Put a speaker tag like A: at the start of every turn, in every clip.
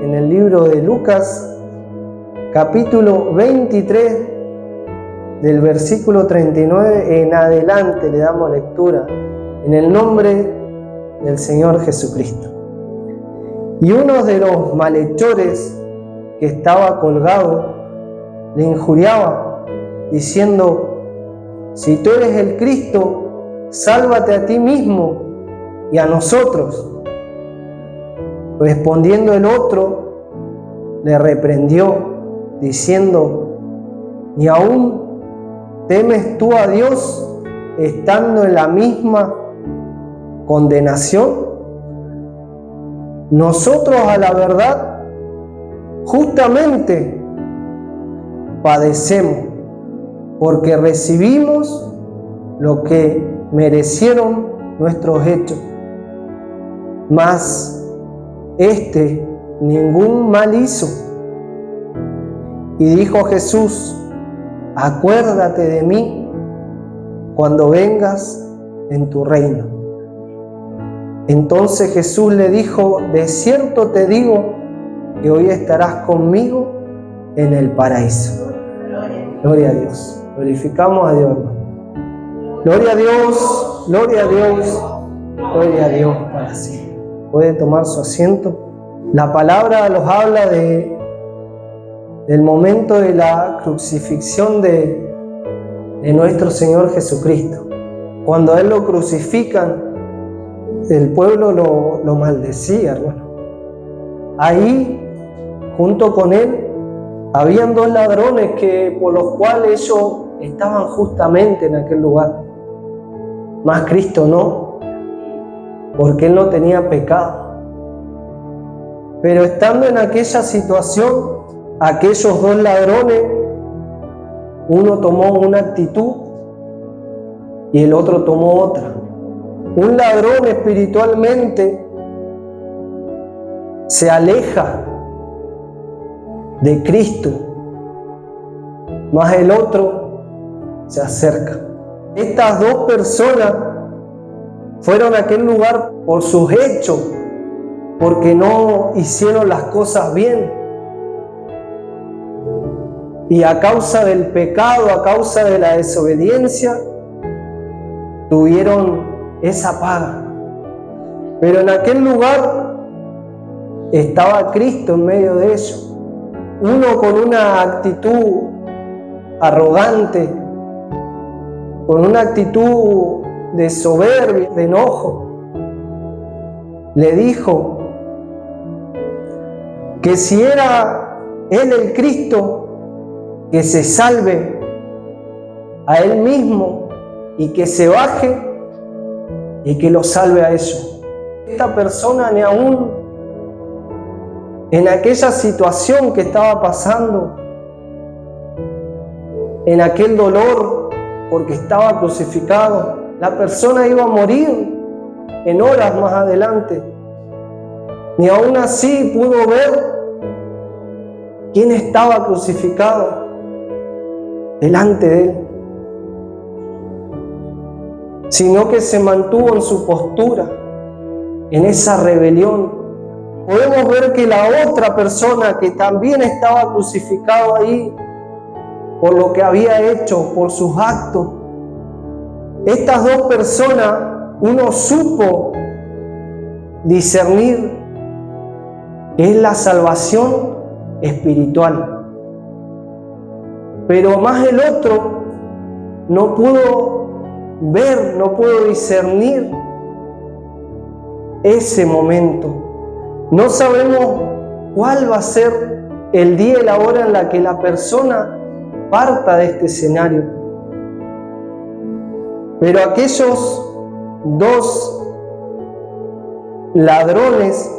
A: en el libro de Lucas, capítulo 23, del versículo 39 en adelante le damos lectura, en el nombre del Señor Jesucristo. Y uno de los malhechores que estaba colgado le injuriaba, diciendo: si tú eres el Cristo, sálvate a ti mismo y a nosotros. Respondiendo el otro, le reprendió, diciendo: ¿ni aún temes tú a Dios estando en la misma condenación? Nosotros, a la verdad, justamente padecemos, porque recibimos lo que merecieron nuestros hechos. Mas este ningún mal hizo. Y dijo Jesús: acuérdate de mí cuando vengas en tu reino. Entonces Jesús le dijo: de cierto te digo que hoy estarás conmigo en el paraíso. Gloria a Dios. Glorificamos a Dios, hermano. Gloria a Dios, gloria a Dios, gloria a Dios para siempre. Puede tomar su asiento. La palabra nos habla del momento de la crucifixión de nuestro Señor Jesucristo. Cuando a Él lo crucifican, el pueblo lo maldecía, hermano. Ahí, junto con Él, habían dos ladrones por los cuales ellos estaban justamente en aquel lugar. Mas Cristo no, porque Él no tenía pecado. Pero estando en aquella situación, aquellos dos ladrones, uno tomó una actitud y el otro tomó otra. Un ladrón espiritualmente se aleja de Cristo, mas el otro se acerca. Estas dos personas fueron a aquel lugar por sus hechos, porque no hicieron las cosas bien. Y a causa del pecado, a causa de la desobediencia, tuvieron esa paga. Pero en aquel lugar estaba Cristo en medio de ellos. Uno con una actitud arrogante, con una actitud de soberbia, de enojo, le dijo que si era Él el Cristo, que se salve a Él mismo y que se baje y que lo salve a ellos. Esta persona ni aún en aquella situación que estaba pasando, en aquel dolor porque estaba crucificado, la persona iba a morir en horas más adelante. Ni aún así pudo ver quién estaba crucificado delante de Él, sino que se mantuvo en su postura, en esa rebelión. Podemos ver que la otra persona que también estaba crucificado ahí por lo que había hecho, por sus actos, estas dos personas, uno supo discernir que es la salvación espiritual, pero más el otro no pudo ver, no pudo discernir ese momento. No sabemos cuál va a ser el día y la hora en la que la persona parta de este escenario. Pero aquellos dos ladrones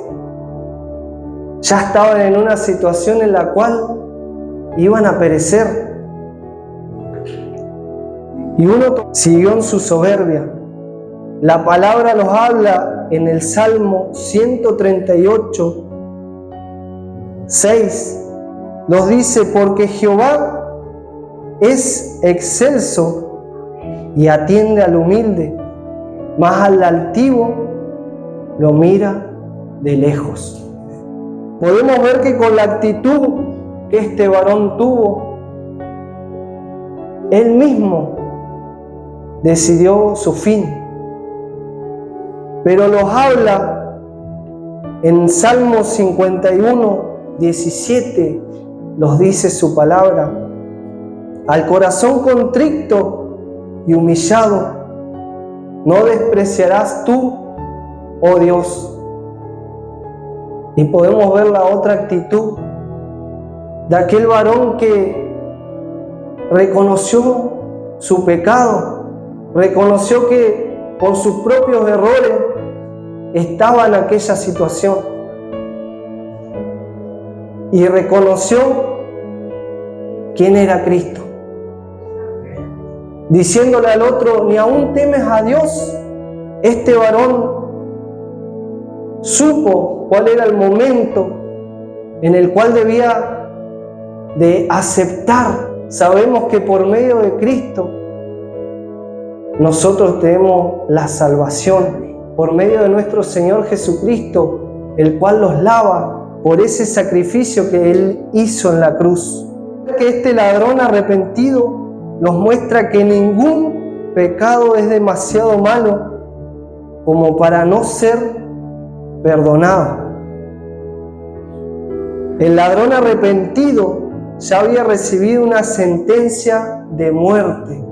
A: ya estaban en una situación en la cual iban a perecer. Y uno siguió en su soberbia. La palabra nos habla en el Salmo 138, 6. Nos dice: porque Jehová es excelso y atiende al humilde, mas al altivo lo mira de lejos. podemos ver que con la actitud que este varón tuvo, él mismo decidió su fin. Pero nos habla en Salmo 51, 17, nos dice su palabra: al corazón contrito y humillado, no despreciarás tú, oh Dios. Y podemos ver la otra actitud de aquel varón que reconoció su pecado, reconoció que por sus propios errores estaba en aquella situación y reconoció quién era Cristo, diciéndole al otro: ni aún temes a Dios. Este varón supo cuál era el momento en el cual debía de aceptar. Sabemos que por medio de Cristo nosotros tenemos la salvación, por medio de nuestro Señor Jesucristo, el cual los lava por ese sacrificio que Él hizo en la cruz. Que este ladrón arrepentido nos muestra que ningún pecado es demasiado malo como para no ser perdonado. El ladrón arrepentido ya había recibido una sentencia de muerte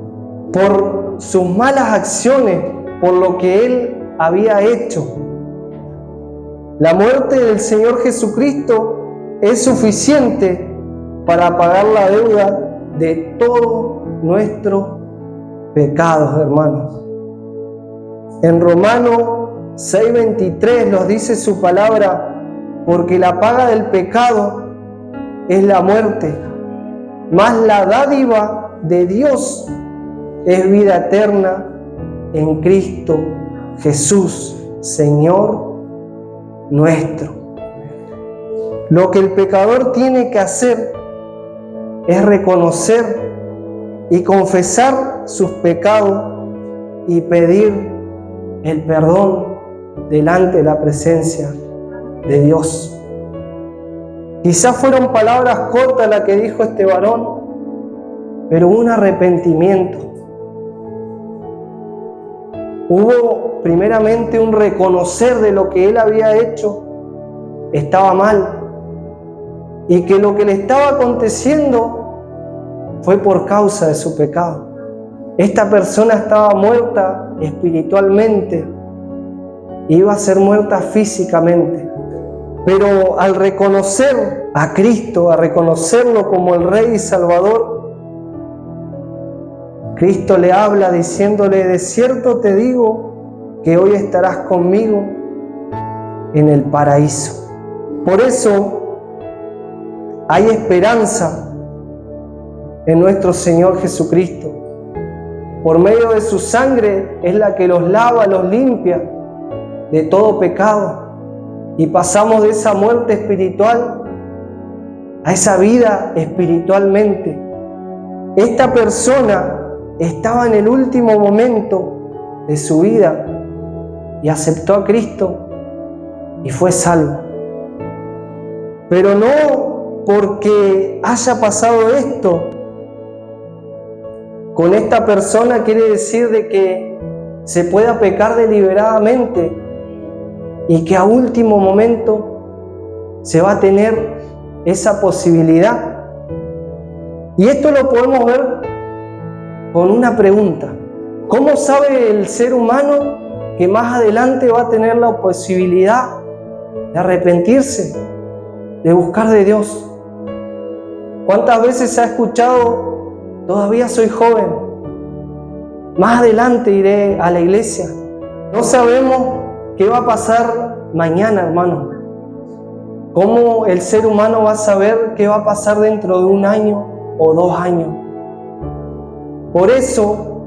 A: por sus malas acciones, por lo que él había hecho. La muerte del Señor Jesucristo es suficiente para pagar la deuda de todos nuestros pecados, hermanos. En Romanos 6:23 nos dice su palabra: porque la paga del pecado es la muerte, mas la dádiva de Dios es vida eterna en Cristo Jesús, Señor nuestro. Lo que el pecador tiene que hacer es reconocer y confesar sus pecados y pedir el perdón delante de la presencia de Dios. Quizás fueron palabras cortas las que dijo este varón, pero un arrepentimiento. Hubo primeramente un reconocer de lo que él había hecho estaba mal y que lo que le estaba aconteciendo fue por causa de su pecado. Esta persona estaba muerta espiritualmente, iba a ser muerta físicamente, pero al reconocer a Cristo, a reconocerlo como el Rey y Salvador, Cristo le habla diciéndole: de cierto te digo que hoy estarás conmigo en el paraíso. Por eso hay esperanza en nuestro Señor Jesucristo. Por medio de su sangre es la que los lava, los limpia de todo pecado. Y pasamos de esa muerte espiritual a esa vida espiritualmente. Esta persona estaba en el último momento de su vida y aceptó a Cristo y fue salvo. Pero no porque haya pasado esto con esta persona quiere decir de que se pueda pecar deliberadamente y que a último momento se va a tener esa posibilidad. Y esto lo podemos ver con una pregunta: ¿cómo sabe el ser humano que más adelante va a tener la posibilidad de arrepentirse, de buscar de Dios? ¿Cuántas veces ha escuchado: todavía soy joven, más adelante iré a la iglesia? No sabemos qué va a pasar mañana, hermano. ¿Cómo el ser humano va a saber qué va a pasar dentro de 1 año o 2 años? Por eso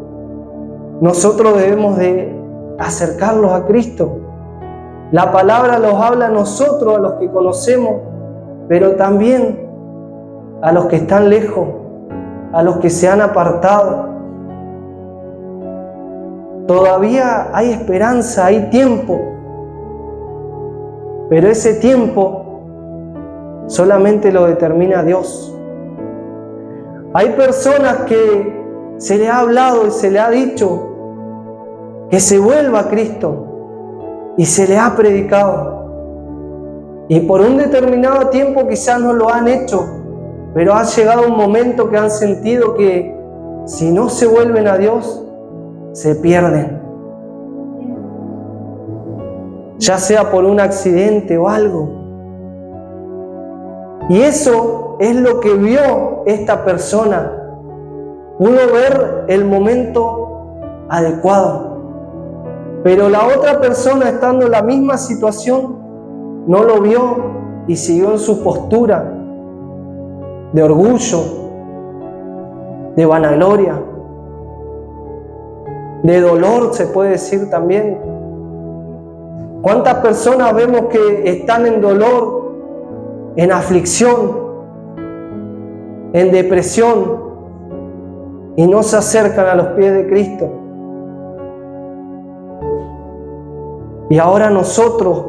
A: nosotros debemos de acercarlos a Cristo. La palabra los habla a nosotros, a los que conocemos, pero también a los que están lejos, a los que se han apartado. Todavía hay esperanza, hay tiempo, pero ese tiempo solamente lo determina Dios. Hay personas que se le ha hablado y se le ha dicho que se vuelva a Cristo y se le ha predicado. Y por un determinado tiempo quizás no lo han hecho, pero ha llegado un momento que han sentido que si no se vuelven a Dios, se pierden. Ya sea por un accidente o algo. Y eso es lo que vio esta persona. Pudo ver el momento adecuado. Pero la otra persona, estando en la misma situación, no lo vio y siguió en su postura de orgullo, de vanagloria, de dolor, se puede decir también. ¿Cuántas personas vemos que están en dolor, en aflicción, en depresión y no se acercan a los pies de Cristo? Y ahora nosotros,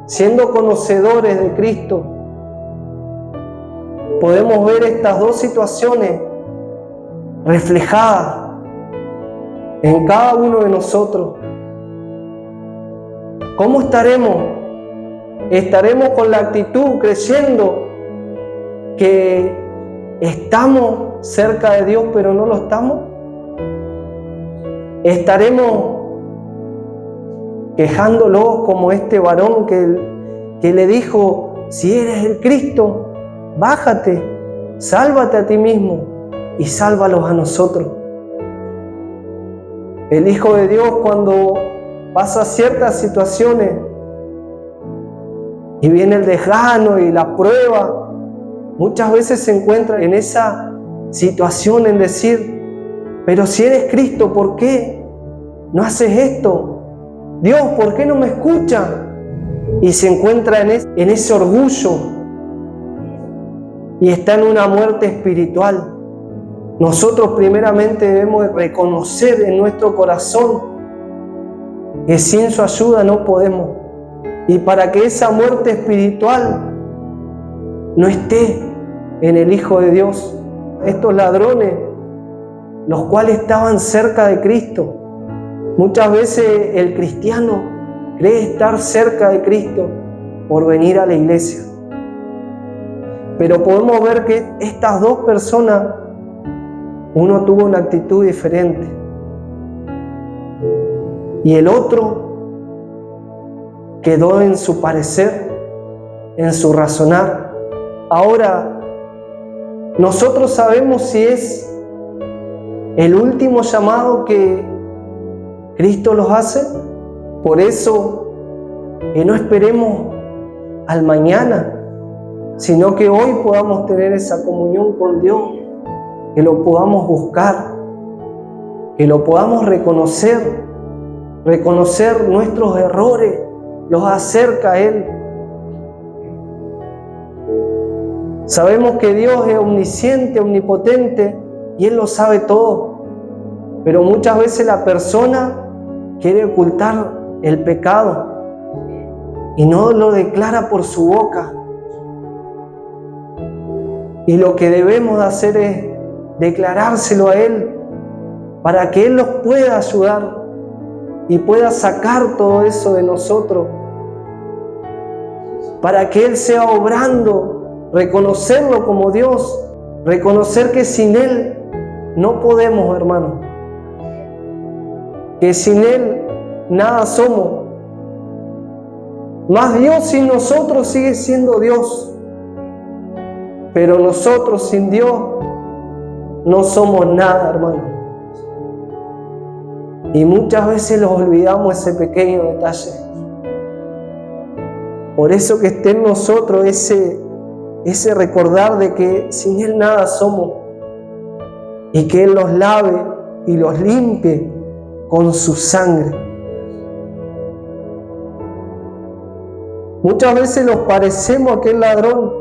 A: siendo conocedores de Cristo, podemos ver estas dos situaciones reflejadas en cada uno de nosotros. ¿Cómo estaremos? ¿Estaremos con la actitud creyendo que estamos cerca de Dios pero no lo estamos? ¿Estaremos quejándolos como este varón que le dijo: si eres el Cristo, bájate, sálvate a ti mismo y sálvalos a nosotros? El Hijo de Dios, cuando pasa ciertas situaciones y viene el desgano y la prueba, muchas veces se encuentra en esa situación en decir: pero si eres Cristo, ¿por qué no haces esto? Dios, ¿por qué no me escucha? Y se encuentra en ese orgullo y está en una muerte espiritual. Nosotros primeramente debemos reconocer en nuestro corazón que sin su ayuda no podemos. Y para que esa muerte espiritual no esté en el Hijo de Dios, estos ladrones, los cuales estaban cerca de Cristo. Muchas veces el cristiano cree estar cerca de Cristo por venir a la iglesia. Pero podemos ver que estas dos personas, uno tuvo una actitud diferente y el otro quedó en su parecer, en su razonar. Ahora, nosotros sabemos si es el último llamado que Cristo los hace. Por eso, que no esperemos al mañana, sino que hoy podamos tener esa comunión con Dios, que lo podamos buscar, que lo podamos reconocer nuestros errores, los acerca a Él. Sabemos que Dios es omnisciente, omnipotente, y Él lo sabe todo, pero muchas veces la persona quiere ocultar el pecado y no lo declara por su boca. Y lo que debemos de hacer es declarárselo a Él para que Él nos pueda ayudar y pueda sacar todo eso de nosotros, para que Él sea obrando, reconocerlo como Dios, reconocer que sin Él no podemos, hermano, que sin Él nada somos. Más Dios sin nosotros sigue siendo Dios, pero nosotros sin Dios no somos nada, hermano. Y muchas veces los olvidamos ese pequeño detalle. Por eso que esté en nosotros ese recordar de que sin Él nada somos, y que Él los lave y los limpie con su sangre. Muchas veces nos parecemos a aquel ladrón.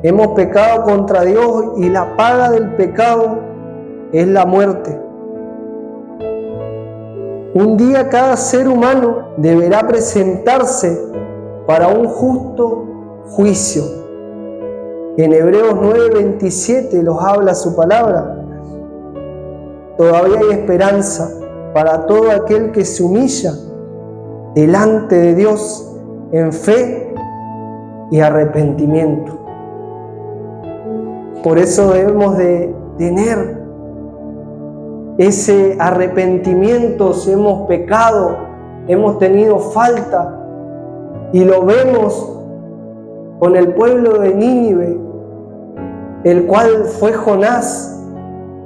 A: Hemos pecado contra Dios y la paga del pecado es la muerte. Un día cada ser humano deberá presentarse para un justo juicio. En Hebreos 9:27 los habla su palabra. Todavía hay esperanza para todo aquel que se humilla delante de Dios en fe y arrepentimiento. Por eso debemos de tener ese arrepentimiento si hemos pecado, hemos tenido falta, y lo vemos con el pueblo de Nínive, el cual fue Jonás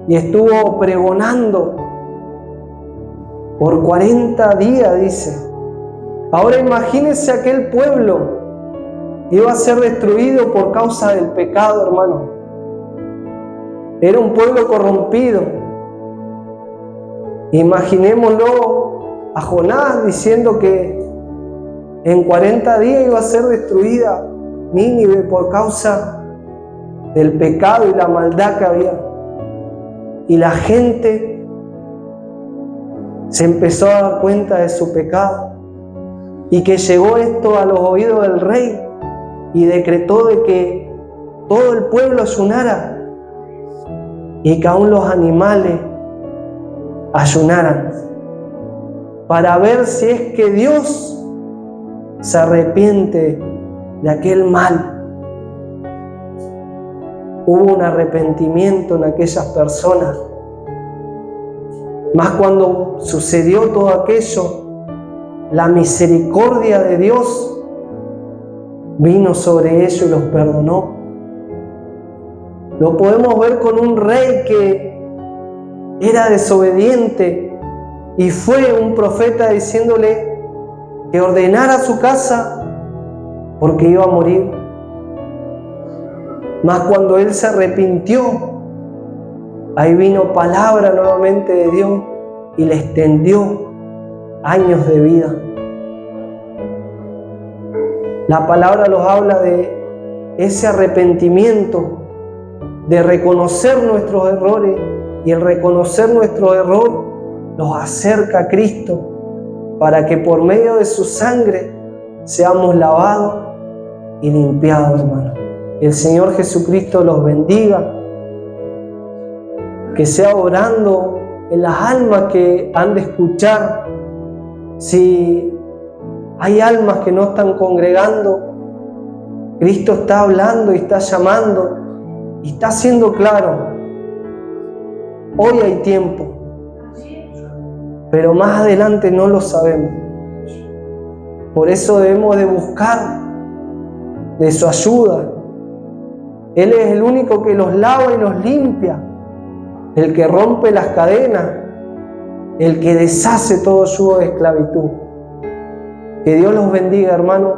A: y estuvo pregonando por 40 días, dice. Ahora imagínense aquel pueblo iba a ser destruido por causa del pecado, hermano. Era un pueblo corrompido. Imaginémoslo a Jonás diciendo que en 40 días iba a ser destruida Nínive por causa del pecado y la maldad que había. Y la gente se empezó a dar cuenta de su pecado. Y que llegó esto a los oídos del rey y decretó de que todo el pueblo ayunara y que aún los animales ayunaran para ver si es que Dios se arrepiente de aquel mal. Hubo un arrepentimiento en aquellas personas. Más cuando sucedió todo aquello, la misericordia de Dios vino sobre ellos y los perdonó. Lo podemos ver con un rey que era desobediente y fue un profeta diciéndole que ordenara su casa porque iba a morir. Mas cuando él se arrepintió, ahí vino palabra nuevamente de Dios y le extendió años de vida. La palabra nos habla de ese arrepentimiento, de reconocer nuestros errores, y el reconocer nuestro error nos acerca a Cristo para que por medio de su sangre seamos lavados y limpiados, hermano. El Señor Jesucristo los bendiga, que sea orando en las almas que han de escuchar. Si hay almas que no están congregando, Cristo está hablando y está llamando y está siendo claro. Hoy hay tiempo, pero más adelante no lo sabemos. Por eso debemos de buscar de su ayuda. Él es el único que los lava y los limpia, el que rompe las cadenas, el que deshace todo yugo de esclavitud. Que Dios los bendiga, hermano.